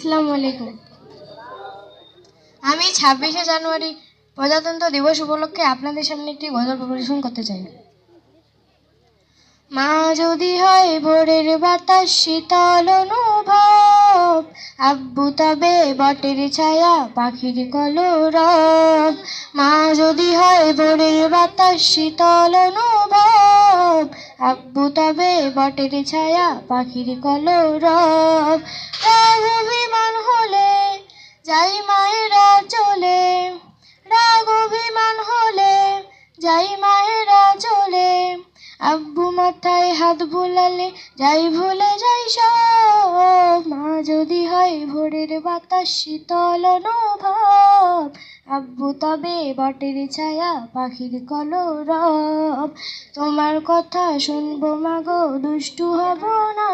আসসালামু আলাইকুম। আমি 26শে জানুয়ারি প্রজাতন্ত্র দিবস উপলক্ষে আপনাদের সামনে একটি গজল পরিবেশন করতে চাই। মা যদি হয় ভোরের বাতাস শীতল অনুভব, আব্বু তবে বটের ছায়া পাখির কলরব। মা যদি হয় ভোরের বাতাস শীতল অনুভব, আব্বু তবে বটের ছায়া পাখির কলরব। রাগ অভিমান হলে যাই মায়েরা চলে, রাগ অভিমান হলে যাই মায়েরা চলে, আব্বু মাথায় হাত বুলালে যাই ভুলে যাই সব। মা যদি হয় ভোরের বাতাস শীতল অনুভব, আব্বু তবে বটের ছায়া পাখির কলরব। তোমার কথা শুনবো মাগো দুষ্টু হব না,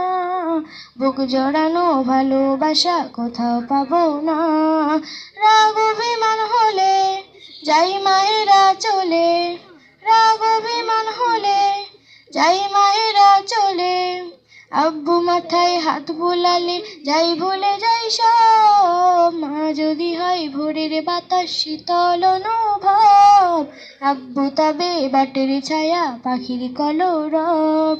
বুক জড়ানো ভালোবাসা কোথাও পাবো না। রাগ অভিমান হলে যাই মায়েরা চলে, রাগ অভিমান হলে যাই মায়েরা চলে, আব্বু মাথায় হাত বুলালে যাই ভুলে যাই সব। মা যদি হয় ভোরের বাতাস শীতল অনুভব, আব্বু তবে বটের ছায়া পাখির কলরব।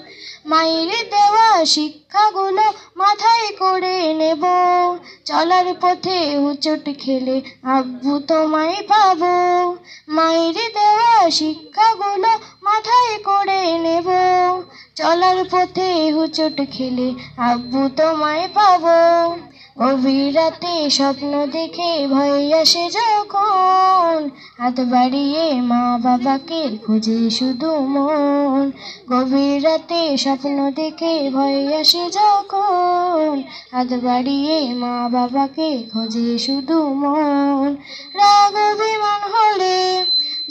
মায়ের দেওয়া শিক্ষাগুলো মাথায় করে নেব, চলার পথে হোঁচট খেলে আব্বু তোমায় পাবো। মায়ের দেওয়া শিক্ষাগুলো মাথায় করে নেব, চলার পথে হোঁচট খেলে আব্বু তোমায় পাবো। গভীর রাতে স্বপ্ন দেখে ভয় আসে যখন, হাত বাড়িয়ে মা বাবাকে খোঁজে শুধু মন। গভীর রাতে স্বপ্ন দেখে ভয় আসে যখন, হাত বাড়িয়ে মা বাবাকে খোঁজে শুধু মন। রাগ অভিমান হলে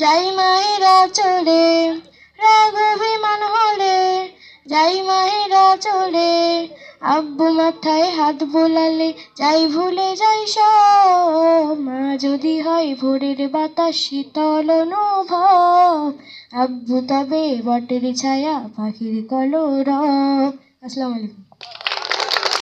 যাই মায়েরা চলে, রাগ অভিমান হলে যাই মায়েরা চলে, আব্বু মাথায় হাত বোলালে যাই ভুলে যাই সব। মা যদি হয় ভোরের বাতাস শীতল অনুভব, আব্বু তবে বটের ছায়া পাখির কলরব। আসসালামু আলাইকুম।